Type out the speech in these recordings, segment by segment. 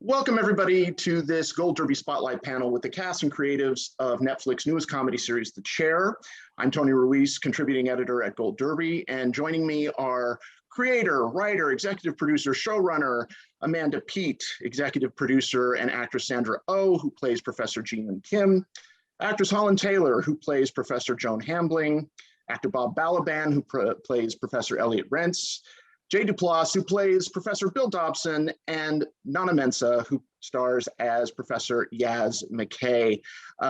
Welcome everybody to this Gold Derby Spotlight panel with the cast and creatives of Netflix newest comedy series, The Chair. I'm Tony Ruiz, contributing editor at Gold Derby, and joining me are creator, writer, executive producer, showrunner Amanda Peet, executive producer and actress Sandra Oh, who plays Professor Ji-Yoon Kim, actress Holland Taylor, who plays Professor Joan Hambling, actor Bob Balaban, who plays Professor Elliot Rentz, Jay Duplass, who plays Professor Bill Dobson, and Nana Mensah, who stars as Professor Yaz McKay.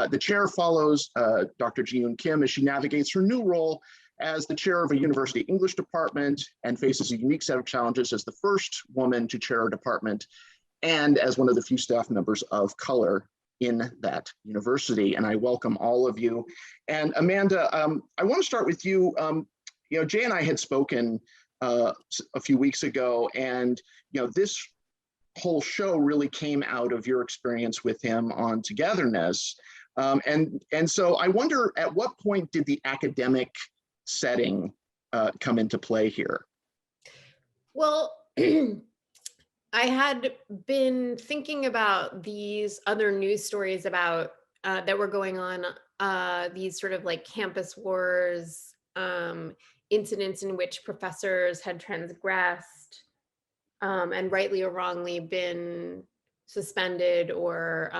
The Chair follows Dr. Ji-Yoon Kim as she navigates her new role as the chair of a university English department and faces a unique set of challenges as the first woman to chair a department and as one of the few staff members of color in that university. And I welcome all of you. And Amanda, I want to start with you. Jay and I had spoken a few weeks ago, and this whole show really came out of your experience with him on Togetherness, and so I wonder, at what point did the academic setting come into play here? Well, I had been thinking about these other news stories about that were going on, these sort of like campus wars, incidents in which professors had transgressed and rightly or wrongly been suspended or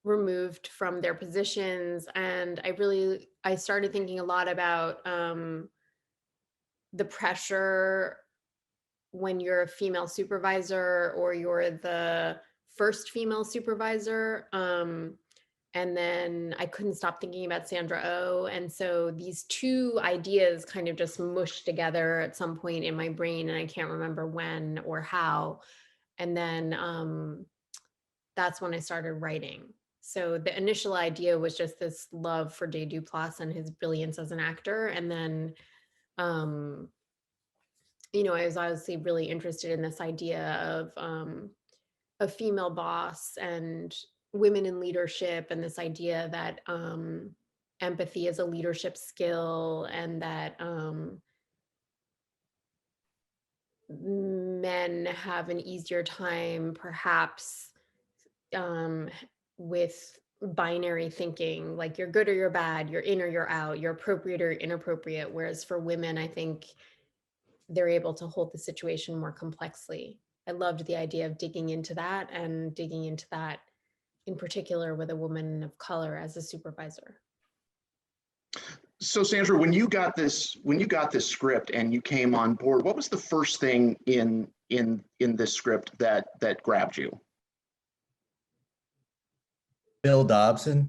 removed from their positions. And I started thinking a lot about the pressure when you're a female supervisor or you're the first female supervisor. And then I couldn't stop thinking about Sandra Oh. And so these two ideas kind of just mushed together at some point in my brain, and I can't remember when or how. And then that's when I started writing. So the initial idea was just this love for Jay Duplass and his brilliance as an actor. And then, I was obviously really interested in this idea of a female boss and women in leadership, and this idea that empathy is a leadership skill, and that men have an easier time perhaps with binary thinking, like you're good or you're bad, you're in or you're out, you're appropriate or inappropriate, whereas for women, I think they're able to hold the situation more complexly. I loved the idea of digging into that, and digging into that in particular with a woman of color as a supervisor. So Sandra, when you got this script and you came on board, what was the first thing in this script that grabbed you? Bill Dobson.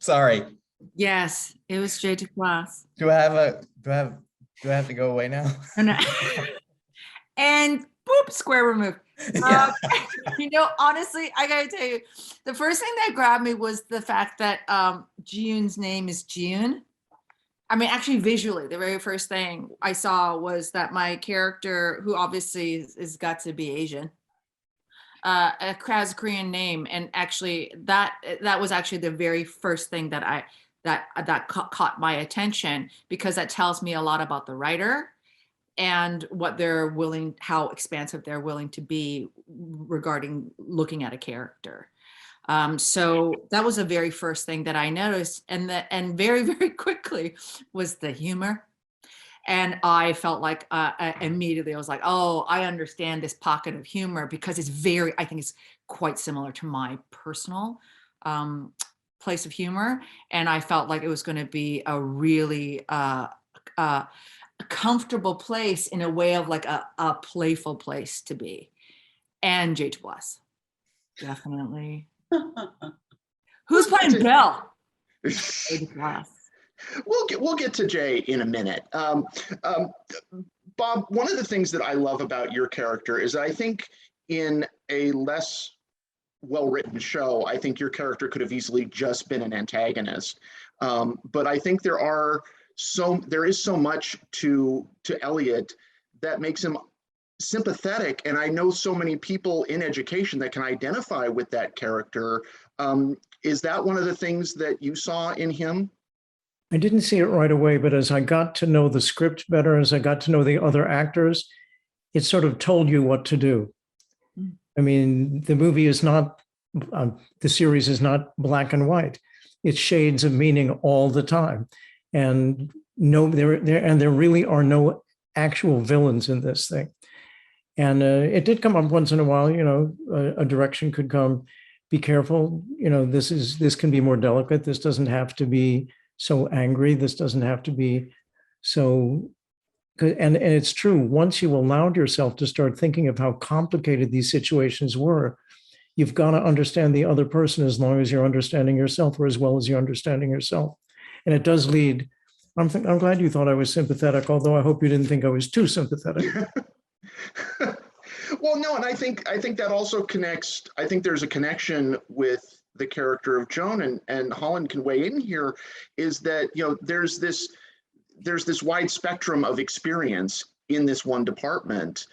Sorry. Yes, it was Jay Duplass. Do I have to go away now? No. And boop, square removed. Yeah. Honestly, I gotta tell you, the first thing that grabbed me was the fact that Ji-Yoon's name is Ji-Yoon. I mean, actually visually, the very first thing I saw was that my character, who obviously is got to be Asian, has a Korean name, and actually that was actually the very first thing that caught my attention, because that tells me a lot about the writer and what how expansive they're willing to be regarding looking at a character. So that was the very first thing that I noticed, and very, very quickly was the humor. And I felt like immediately I was like, oh, I understand this pocket of humor, because I think it's quite similar to my personal place of humor. And I felt like it was going to be a really a comfortable place, in a way of like a playful place to be. And Jay Duplass, definitely. Who's playing Bill? Jay Duplass. We'll get to Jay in a minute. Bob, one of the things that I love about your character is that I think in a less well-written show, I think your character could have easily just been an antagonist. But I think there is so much to Elliot that makes him sympathetic, and I know so many people in education that can identify with that character. Is that one of the things that you saw in him? I didn't see it right away, but as I got to know the script better, as I got to know the other actors, it sort of told you what to do. I mean, the movie is not, the series is not black and white. It's shades of meaning all the time. And there really are no actual villains in this thing. And it did come up once in a while, a direction could come, be careful, this can be more delicate. This doesn't have to be so angry. This doesn't have to be so, and it's true, once you allowed yourself to start thinking of how complicated these situations were, you've got to understand the other person as long as you're understanding yourself, or as well as you're understanding yourself. And it does lead, I'm glad you thought I was sympathetic, although I hope you didn't think I was too sympathetic. Well, no, and I think that also connects. I think there's a connection with the character of Joan, and Holland can weigh in here, is that there's this wide spectrum of experience in this one department,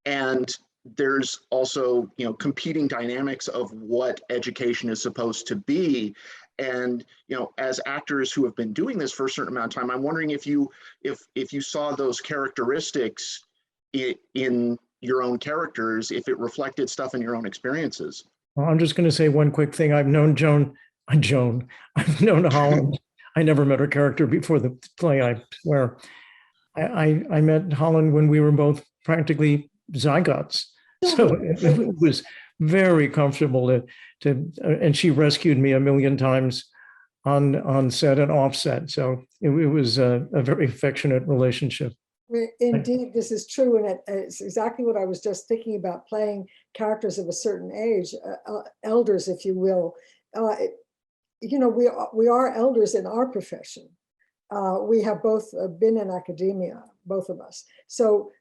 and there's also competing dynamics of what education is supposed to be. And as actors who have been doing this for a certain amount of time, I'm wondering if you saw those characteristics in your own characters, if it reflected stuff in your own experiences. Well, I'm just going to say one quick thing. I've known I've known Holland. I never met her character before the play, I swear. I met Holland when we were both practically zygotes. So it was very comfortable and she rescued me a million times on set and off set. So it was a very affectionate relationship. Indeed, this is true, and it's exactly what I was just thinking about, playing characters of a certain age, elders, if you will. We are elders in our profession. We have both been in academia, both of us. So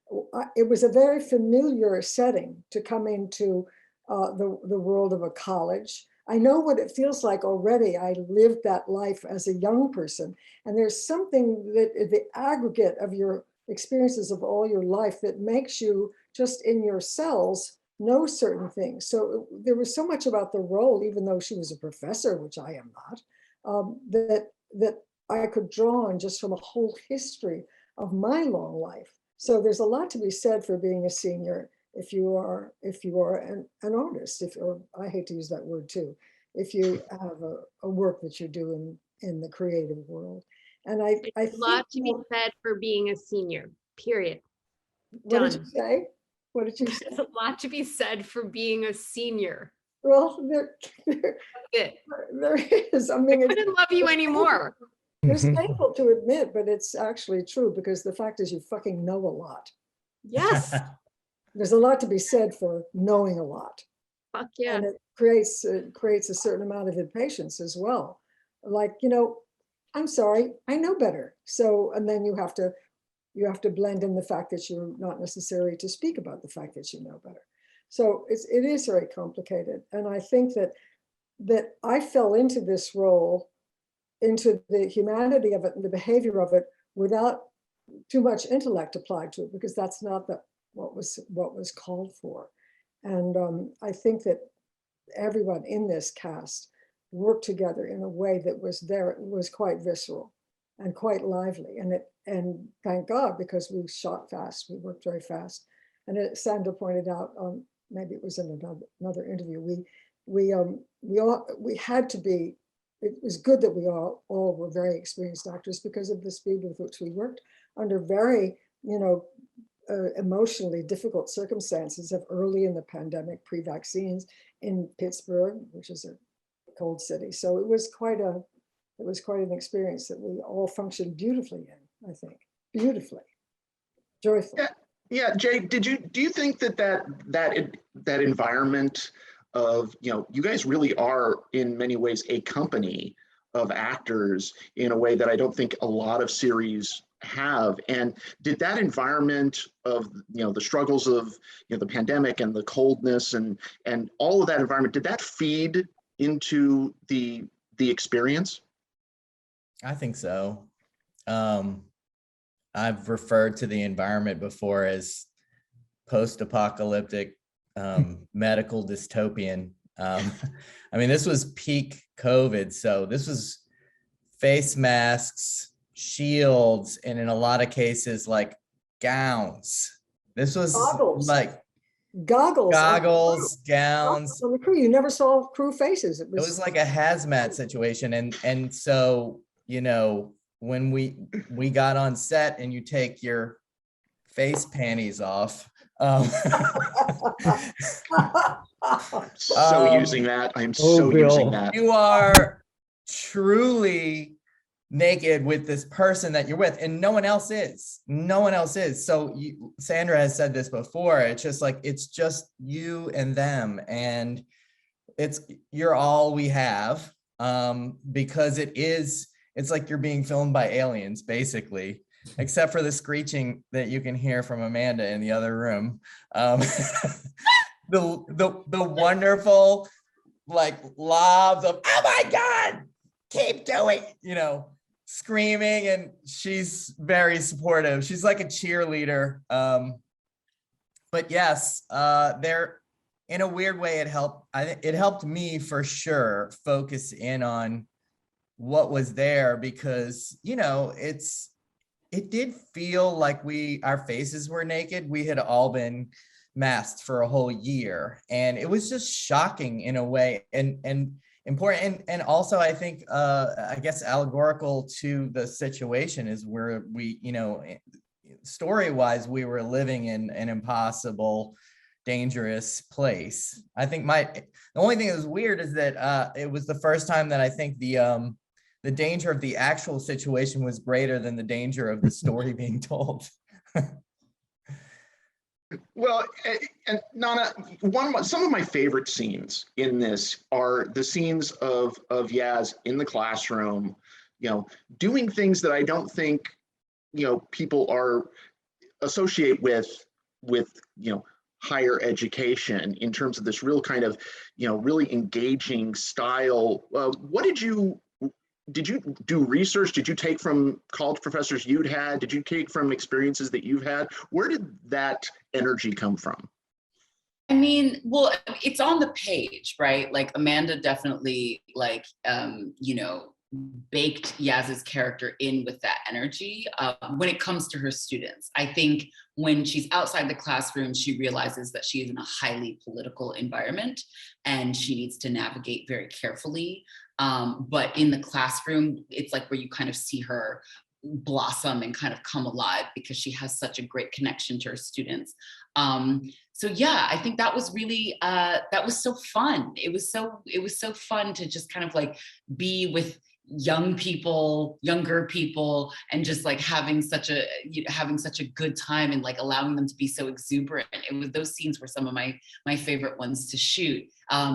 it was a very familiar setting to come into the world of a college. I know what it feels like already. I lived that life as a young person, and there's something that the aggregate of your experiences of all your life that makes you just in your cells know certain things. So there was so much about the role, even though she was a professor, which I am not, that I could draw on just from a whole history of my long life. So there's a lot to be said for being a senior if you are an artist, or I hate to use that word too, if you have a work that you do in the creative world. And I think a lot to be said for being a senior, period. What did you say? What did you say? There's a lot to be said for being a senior. Well, there is. I mean, I couldn't love you anymore. It's painful to admit, but it's actually true, because the fact is you fucking know a lot. Yes. There's a lot to be said for knowing a lot. Fuck yeah. And it creates a certain amount of impatience as well. Like, I'm sorry, I know better. So, and then you have to blend in the fact that you're not necessary to speak about the fact that you know better. So it is very complicated. And I think that I fell into this role, into the humanity of it and the behavior of it, without too much intellect applied to it, because that's not what was called for. And I think that everyone in this cast worked together in a way that was quite visceral and quite lively. And thank God, because we shot fast, we worked very fast. And as Sandra pointed out, maybe it was in another interview, we had to be. It was good that we all were very experienced actors, because of the speed with which we worked under very, emotionally difficult circumstances of early in the pandemic, pre-vaccines in Pittsburgh, which is a cold city. So it was quite an experience that we all functioned beautifully in, I think, beautifully, joyful. Yeah, Jay, do you think that environment of, you guys really are in many ways a company of actors in a way that I don't think a lot of series have. And did that environment of, the struggles of, the pandemic and the coldness and all of that environment, did that feed into the experience? I think so. I've referred to the environment before as post-apocalyptic medical dystopian. I mean, this was peak COVID, so this was face masks, shields, and in a lot of cases, like gowns This was Goggles. like Goggles. goggles, gowns. On the crew, you never saw crew faces. It was like a hazmat situation. And so, you know, when we got on set and you take your face panties off. Using that. I'm Oh, so using Bill. that. You are truly naked with this person that you're with, and no one else is. No one else is. So Sandra has said this before. It's just like, it's just you and them, and you're all we have, because it's like you're being filmed by aliens, basically, except for the screeching that you can hear from Amanda in the other room. The wonderful like lobs of, oh my God, keep doing, you know, screaming, and she's very supportive. She's like a cheerleader. But yes, there, in a weird way, it helped. It helped me for sure focus in on what was there, because, you know, it did feel like our faces were naked. We had all been masked for a whole year, and it was just shocking in a way, and important, and also I think I guess allegorical to the situation is where we, you know, story-wise, we were living in an impossible, dangerous place. I think the only thing that was weird is that it was the first time that I think the danger of the actual situation was greater than the danger of the story being told. Well, and Nana, some of my favorite scenes in this are the scenes of Yaz in the classroom, you know, doing things that I don't think, you know, people associate with, you know, higher education, in terms of this real kind of, you know, really engaging style. What did you do research? Did you take from college professors you'd had? Did you take from experiences that you've had? Where did that energy come from? I mean, well, it's on the page, right? Like Amanda definitely, like, you know, baked Yaz's character in with that energy when it comes to her students. I think when she's outside the classroom, she realizes that she is in a highly political environment and she needs to navigate very carefully. But in the classroom, it's like where you kind of see her blossom and kind of come alive, because she has such a great connection to her students. So yeah, I think that was really, that was so fun. It was so fun to just kind of like be with younger people, and just like having such a good time, and like allowing them to be so exuberant. Those scenes were some of my favorite ones to shoot,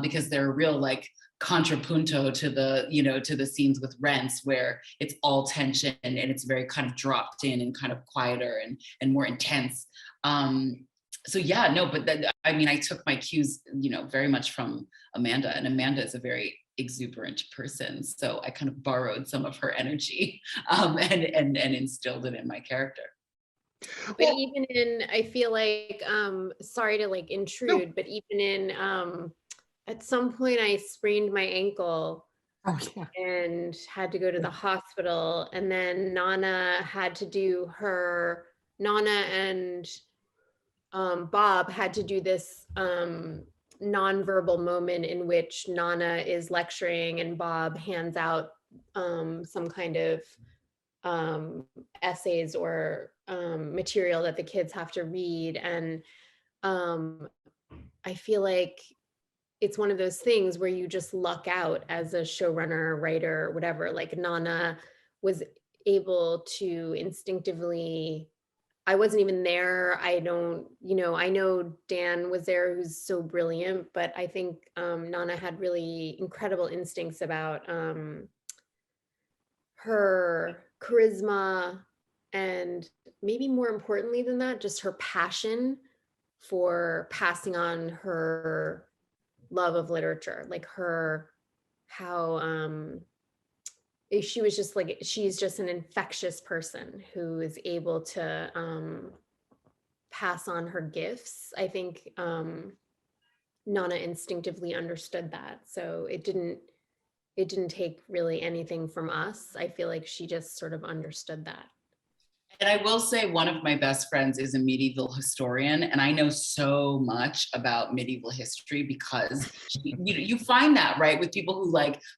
because they're real like contrapunto to the scenes with Rents, where it's all tension and it's very kind of dropped in and kind of quieter and more intense. So yeah, no, but I mean, I took my cues, you know, very much from Amanda, and Amanda is a very exuberant person, so I kind of borrowed some of her energy and instilled it in my character. But even in, I feel like, sorry to like intrude, but even in, at some point I sprained my ankle and had to go to the hospital, and then Nana and Bob had to do this nonverbal moment in which Nana is lecturing and Bob hands out some kind of essays or material that the kids have to read. And I feel like it's one of those things where you just luck out as a showrunner, writer, whatever. Like Nana was able to instinctively, I wasn't even there. I don't, you know, I know Dan was there, who's so brilliant, but I think Nana had really incredible instincts about her charisma, and maybe more importantly than that, just her passion for passing on her love of literature, like how she was just like, she's just an infectious person who is able to pass on her gifts. I think Nana instinctively understood that. So it didn't take really anything from us. I feel like she just sort of understood that. And I will say one of my best friends is a medieval historian, and I know so much about medieval history because you find that, right, with people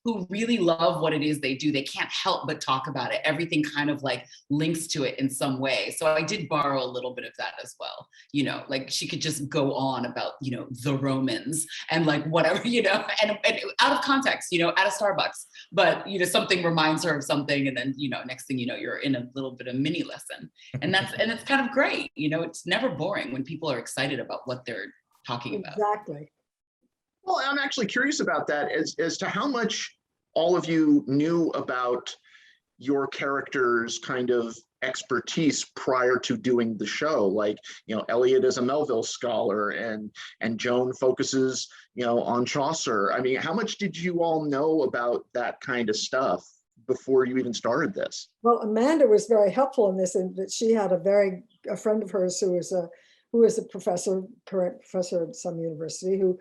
who really love what it is they do. They can't help but talk about it. Everything kind of like links to it in some way. So I did borrow a little bit of that as well. Like she could just go on about, the Romans and like whatever, and out of context, at a Starbucks, but something reminds her of something, and then next thing you know, you're in a little bit of mini lesson. And it's kind of great. It's never boring when people are excited about what they're talking about. Exactly. Well, I'm actually curious about that as to how much all of you knew about your character's kind of expertise prior to doing the show. Like, Elliot is a Melville scholar and Joan focuses, on Chaucer. I mean, how much did you all know about that kind of stuff before you even started this? Well, Amanda was very helpful in this, in that she had a friend of hers who is a professor, current professor at some university, who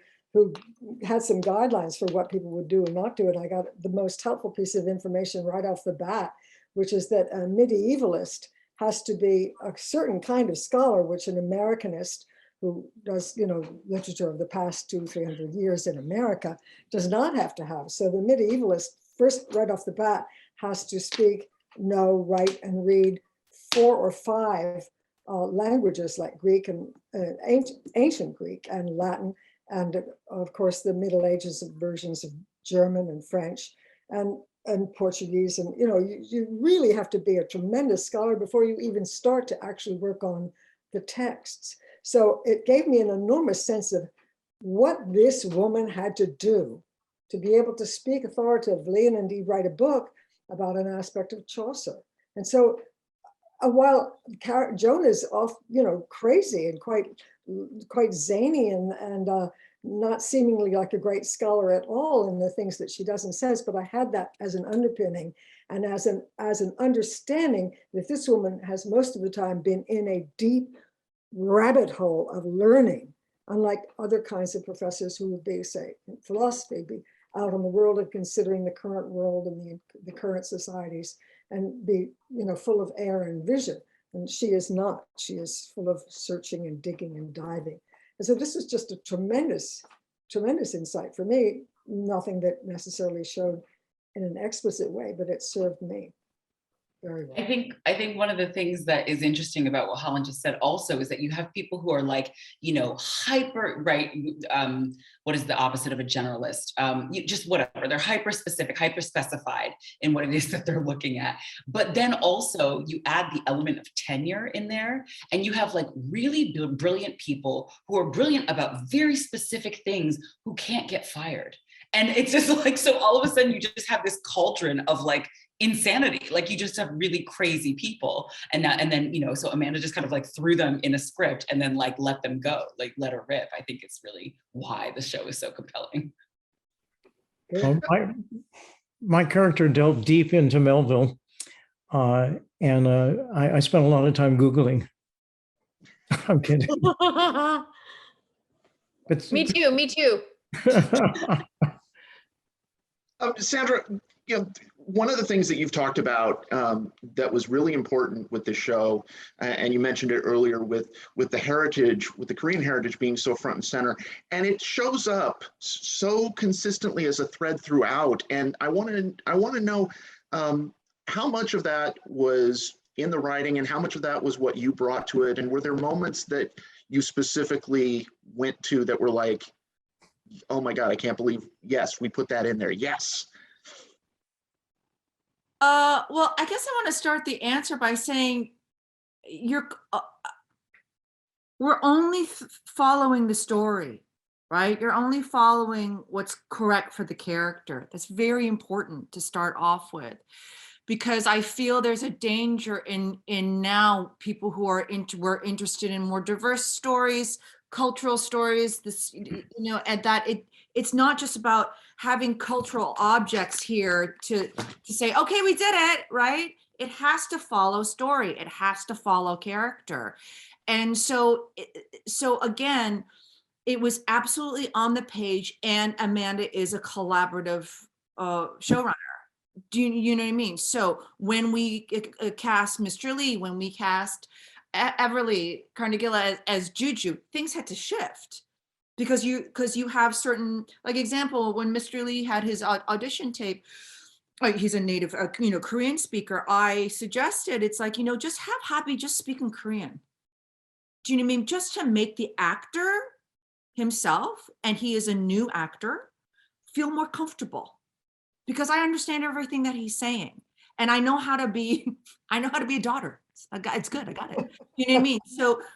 had some guidelines for what people would do and not do. And I got the most helpful piece of information right off the bat, which is that a medievalist has to be a certain kind of scholar, which an Americanist who does, literature of the past 200-300 years in America does not have to have. So the medievalist, first, right off the bat, has to speak, know, write, and read 4 or 5 languages like Greek and ancient Greek and Latin, and of course the Middle Ages versions of German and French and Portuguese. And you really have to be a tremendous scholar before you even start to actually work on the texts. So it gave me an enormous sense of what this woman had to do to be able to speak authoritatively and indeed write a book about an aspect of Chaucer. And so while Joan is off, crazy and quite zany and not seemingly like a great scholar at all in the things that she does and says, but I had that as an underpinning and as an understanding that this woman has most of the time been in a deep rabbit hole of learning, unlike other kinds of professors who would be, say, in philosophy, be out in the world and considering the current world and the current societies and be, full of air and vision. And she is not. She is full of searching and digging and diving. And so this was just a tremendous, tremendous insight for me. Nothing that necessarily showed in an explicit way, but it served me very well. I think one of the things that is interesting about what Holland just said also is that you have people who are like, hyper, right? What is the opposite of a generalist? Just whatever, they're hyper specific, hyper specified in what it is that they're looking at. But then also you add the element of tenure in there, and you have like really brilliant people who are brilliant about very specific things who can't get fired. And it's just like, so all of a sudden you just have this cauldron of like insanity. Like you just have really crazy people. And then, so Amanda just kind of like threw them in a script and then like let them go, like let her rip. I think it's really why the show is so compelling. Well, my character delved deep into Melville, and I spent a lot of time Googling. I'm kidding. But, Me too. Sandra, one of the things that you've talked about that was really important with the show, and you mentioned it earlier with the heritage, with the Korean heritage being so front and center, and it shows up so consistently as a thread throughout. And I want to know how much of that was in the writing and how much of that was what you brought to it. And were there moments that you specifically went to that were like, oh my God, I can't believe, yes, we put that in there. Yes. Well, I guess I want to start the answer by saying we're only following the story, right? You're only following what's correct for the character. That's very important to start off with, because I feel there's a danger in now people who are we're interested in more diverse stories, cultural stories, and that it's not just about having cultural objects here to say, okay, we did it, right? It has to follow story. It has to follow character. And so again, it was absolutely on the page, and Amanda is a collaborative showrunner. Do you know what I mean? So when we cast Mr. Lee, when we cast Everly Carnegie as Juju, things had to shift because you have certain, like example, when Mr. Lee had his audition tape, like he's a native, Korean speaker. I suggested it's like, just have Happy just speak in Korean. Do you know what I mean? Just to make the actor himself, and he is a new actor, feel more comfortable. Because I understand everything that he's saying, and I know how to be a daughter. It's good. I got it. You know what I mean?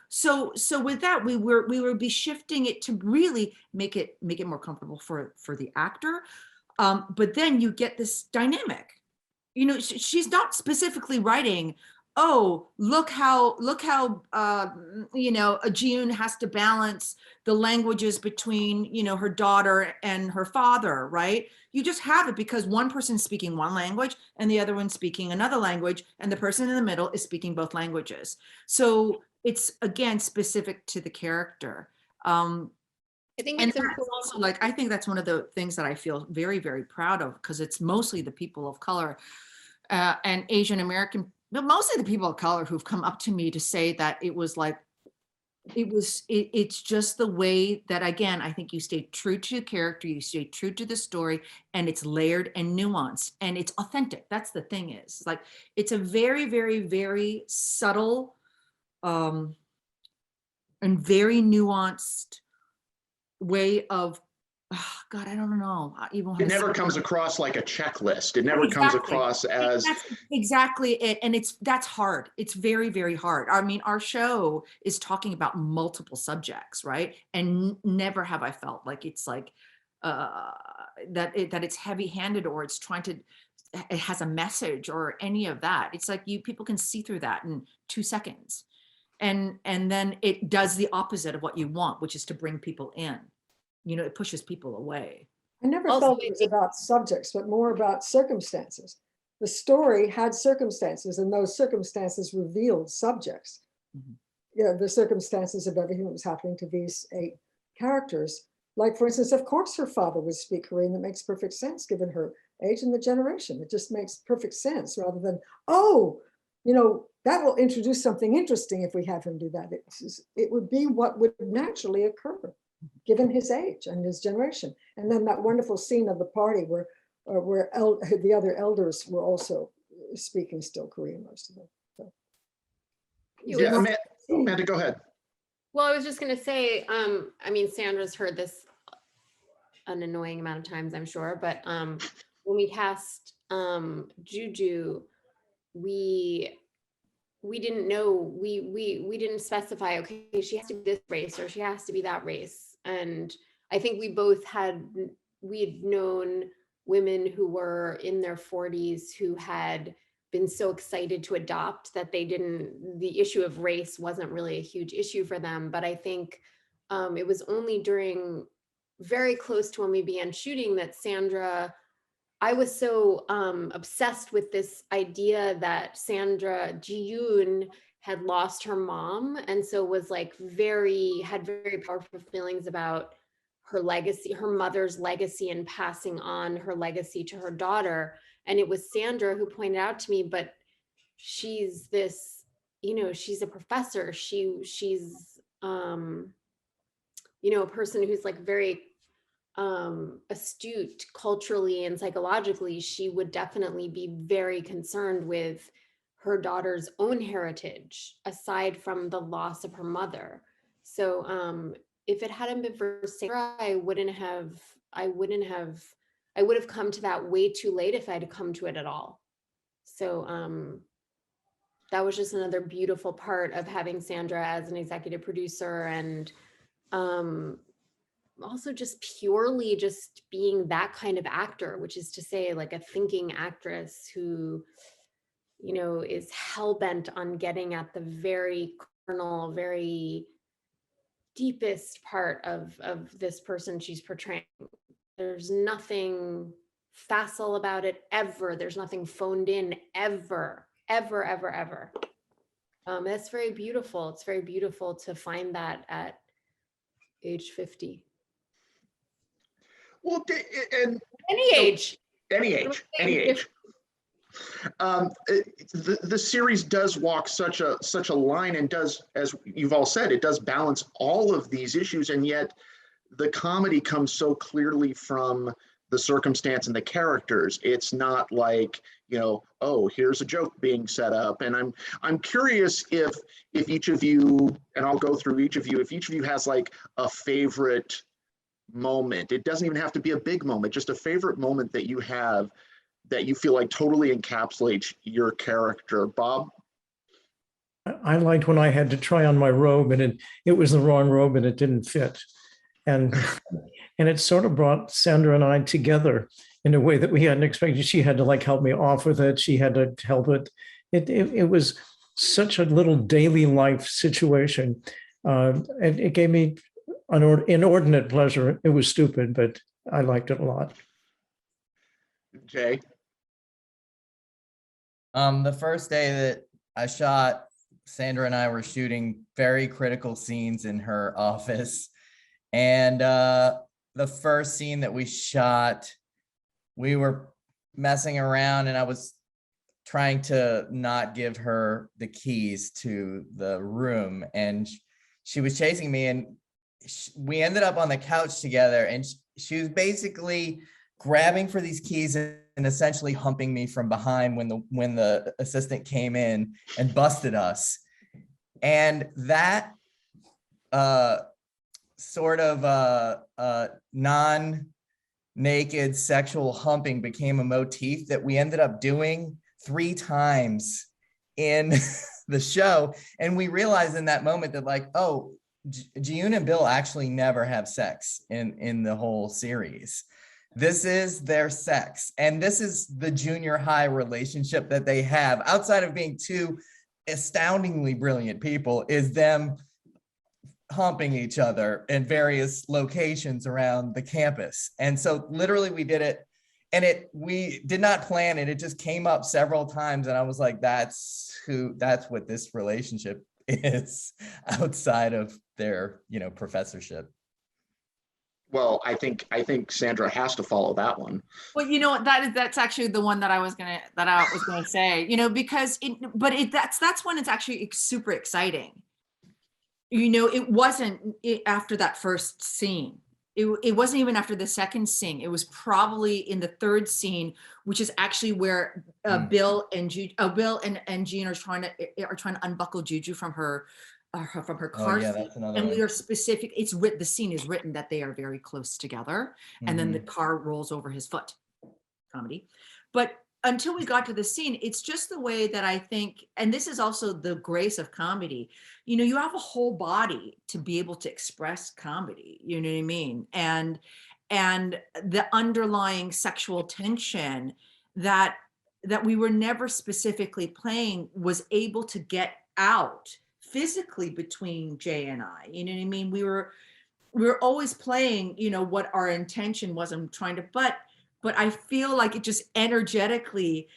So with that, we will be shifting it to really make it more comfortable for the actor. But then you get this dynamic. She's not specifically writing, oh, look how Jiyun has to balance the languages between her daughter and her father, right? You just have it because one person's speaking one language and the other one's speaking another language, and the person in the middle is speaking both languages. So it's again specific to the character. I think it's important. Also, I think that's one of the things that I feel very, very proud of, because it's mostly the people of color and Asian American, but mostly the people of color who've come up to me to say that it's just the way that, again, I think you stay true to the character, you stay true to the story, and it's layered and nuanced and it's authentic. That's the thing is, it's a very, very, very subtle and very nuanced way of, God, I don't know. It never comes across like a checklist. It never comes across as. That's exactly it. And that's hard. It's very, very hard. I mean, our show is talking about multiple subjects, right? And never have I felt like it's that it's heavy-handed, or it's it has a message or any of that. It's like people can see through that in 2 seconds. And then it does the opposite of what you want, which is to bring people in. It pushes people away. I never felt it was about subjects, but more about circumstances. The story had circumstances, and those circumstances revealed subjects. Mm-hmm. The circumstances of everything that was happening to these 8 characters. Like, for instance, of course, her father would speak Korean. That makes perfect sense given her age and the generation. It just makes perfect sense, rather than, that will introduce something interesting if we have him do that. It would be what would naturally occur, given his age and his generation. And then that wonderful scene of the party where the other elders were also speaking still Korean, most of them. So. Yeah, Amanda, go ahead. Well, I was just going to say, Sandra's heard this an annoying amount of times, I'm sure, but when we cast Juju, we didn't know, we didn't specify, okay, she has to be this race or she has to be that race. And I think we had known women who were in their 40s who had been so excited to adopt that the issue of race wasn't really a huge issue for them. But I think it was only during very close to when we began shooting that Sandra, I was so obsessed with this idea that Sandra Jiyun had lost her mom, and so was had very powerful feelings about her legacy, her mother's legacy, and passing on her legacy to her daughter. And it was Sandra who pointed out to me, but she's this, she's a professor. She's a person who's very astute culturally and psychologically. She would definitely be very concerned with her daughter's own heritage, aside from the loss of her mother. So if it hadn't been for Sarah, I would have come to that way too late if I'd come to it at all. So that was just another beautiful part of having Sandra as an executive producer, and also just purely just being that kind of actor, which is to say a thinking actress who is hell-bent on getting at the very kernel, very deepest part of this person she's portraying. There's nothing facile about it ever. There's nothing phoned in ever. That's very beautiful. It's very beautiful to find that at age 50. Well, and any age. Any age. The series does walk such a line, and does, as you've all said, it does balance all of these issues, and yet the comedy comes so clearly from the circumstance and the characters. It's not like, oh, here's a joke being set up. And I'm curious if each of you, and I'll go through each of you, if each of you has like a favorite moment. It doesn't even have to be a big moment, just a favorite moment that you have that you feel like totally encapsulates your character. Bob? I liked when I had to try on my robe, and it was the wrong robe and it didn't fit. And it sort of brought Sandra and I together in a way that we hadn't expected. She had to like help me off with it. She had to help it. It was such a little daily life situation. It gave me an inordinate pleasure. It was stupid, but I liked it a lot. Jay? The first day that I shot, Sandra and I were shooting very critical scenes in her office. And the first scene that we shot, we were messing around and I was trying to not give her the keys to the room. And she was chasing me, and we ended up on the couch together, and she was basically grabbing for these keys and essentially humping me from behind when the assistant came in and busted us. And that sort of non-naked sexual humping became a motif that we ended up doing 3 times in the show. And we realized in that moment that like, oh, Jiyun and Bill actually never have sex in the whole series. This is their sex. And this is the junior high relationship that they have outside of being 2 astoundingly brilliant people, is them humping each other in various locations around the campus. And so literally we did it, and we did not plan it. It just came up several times. And I was like, that's what this relationship is outside of their, professorship. Well, I think Sandra has to follow that one. Well, that's actually the one that I was gonna say, because that's when it's actually super exciting. It wasn't after that first scene. It wasn't even after the second scene. It was probably in the third scene, which is actually where Bill and Jean are trying to unbuckle Juju from her car seat. That's another and one. we are specific. The scene is written that they are very close together, and then the car rolls over his foot. Comedy, but until we got to the scene, it's just the way that I think, and this is also the grace of comedy. You have a whole body to be able to express comedy. You know what I mean? And the underlying sexual tension that we were never specifically playing was able to get out physically between Jay and I. You know what I mean? We were always playing, what our intention was. I'm trying to, but I feel like it just energetically,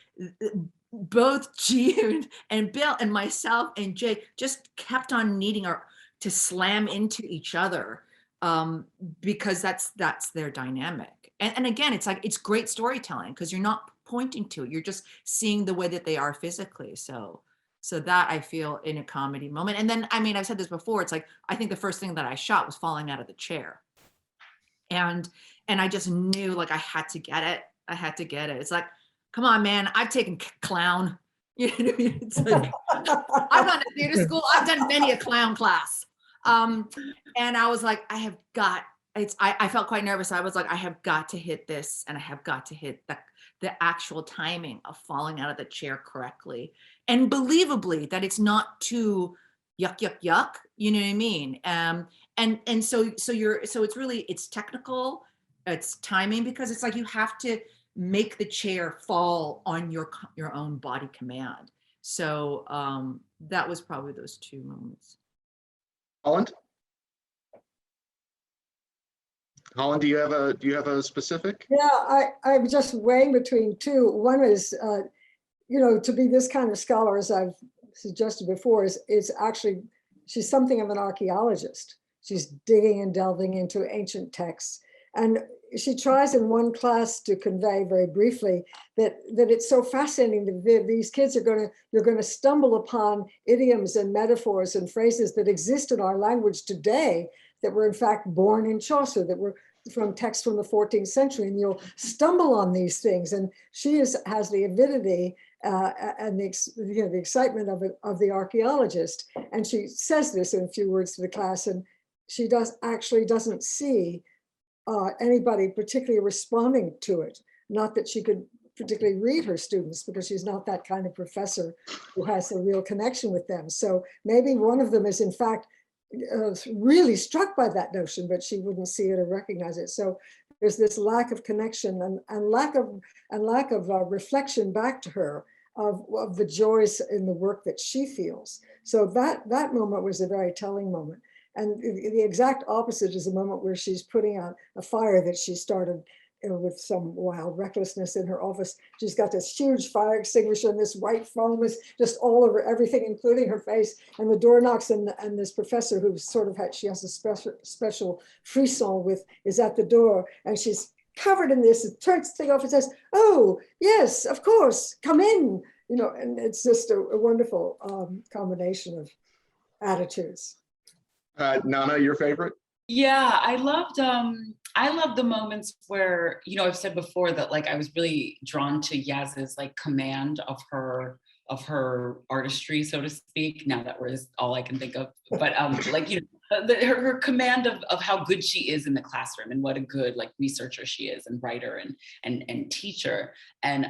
both June and Bill and myself and Jay just kept on needing to slam into each other, because that's their dynamic. And again, it's like, it's great storytelling because you're not pointing to it. You're just seeing the way that they are physically. So that I feel in a comedy moment. And then, I've said this before, it's like, I think the first thing that I shot was falling out of the chair. And I just knew like I had to get it. It's like, come on, man, I've taken clown. You know what I mean? It's like, I've gone to theater school. I've done many a clown class. And I was like, I felt quite nervous. I was like, I have got to hit this, and I have got to hit the actual timing of falling out of the chair correctly. And believably that it's not too yuck. You know what I mean? So it's technical, it's timing, because it's like you have to make the chair fall on your own body command. So that was probably those 2 moments. Holland, do you have a specific? Yeah, I'm just weighing between 2. One is, to be this kind of scholar, as I've suggested before, is actually, she's something of an archaeologist. She's digging and delving into ancient texts. And she tries in one class to convey very briefly that it's so fascinating that these kids you're going to stumble upon idioms and metaphors and phrases that exist in our language today that were in fact born in Chaucer, that were from texts from the 14th century, and you'll stumble on these things. And she has the avidity and the excitement of the archaeologist. And she says this in a few words to the class, and she doesn't see anybody particularly responding to it. Not that she could particularly read her students, because she's not that kind of professor who has a real connection with them. So maybe one of them is in fact really struck by that notion, but she wouldn't see it or recognize it. So there's this lack of connection and lack of reflection back to her of the joys in the work that she feels. So that moment was a very telling moment. And the exact opposite is a moment where she's putting out a fire that she started with some wild recklessness in her office. She's got this huge fire extinguisher, and this white foam is just all over everything, including her face. And the door knocks, and this professor who sort of she has a special frisson is at the door, and she's covered in this, and turns the thing off and says, "Oh, yes, of course, come in." You know, and it's just a wonderful combination of attitudes. Nana, your favorite? Yeah, I loved the moments where, you know, I've said before that like I was really drawn to Yaz's like command of her artistry, so to speak. Now that was all I can think of, but like, you know, her command of how good she is in the classroom, and what a good like researcher she is, and writer and teacher. And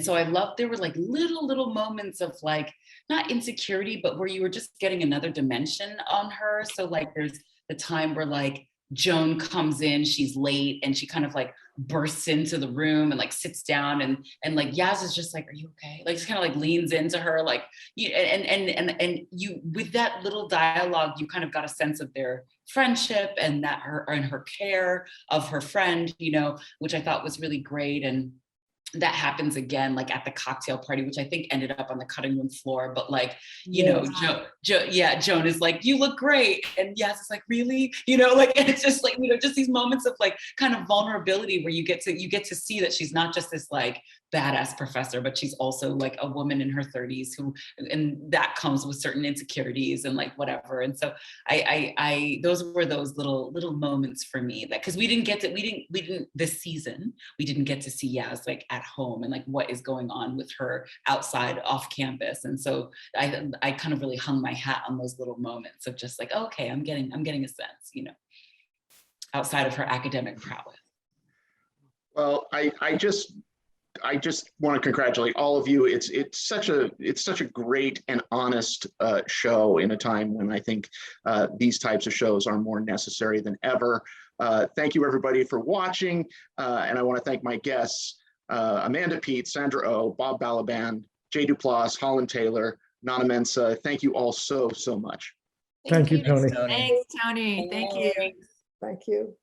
so I loved, there were like little moments of like, not insecurity, but where you were just getting another dimension on her. So like there's the time where like Joan comes in, she's late, and she kind of like bursts into the room and like sits down, and like Yaz is just like, "Are you okay?" Like, just kind of like leans into her, like, you, and you, with that little dialogue, you kind of got a sense of their friendship and that her care of her friend, you know, which I thought was really great. And that happens again, like at the cocktail party, which I think ended up on the cutting room floor. But like, you know, Joan is like, "You look great," and Yaz is like, "Really?" You know, like, and it's just like, you know, just these moments of like kind of vulnerability where you get to see that she's not just this like badass professor, but she's also like a woman in her 30s who, and that comes with certain insecurities and like whatever. And so I those were those little moments for me, that because we didn't this season, we didn't get to see Yaz like at home and like what is going on with her outside off campus. And so I kind of really hung my hat on those little moments of just like, okay, I'm getting a sense, you know, outside of her academic prowess. Well, I just want to congratulate all of you. It's such a great and honest show in a time when I think these types of shows are more necessary than ever. Thank you everybody for watching, and I want to thank my guests, Amanda Peet, Sandra Oh, Bob Balaban, Duplass, Holland Taylor, Nana Mensah. Thank you all so much. Thank you, Tony. Thanks, Tony. Thank you. Thank you.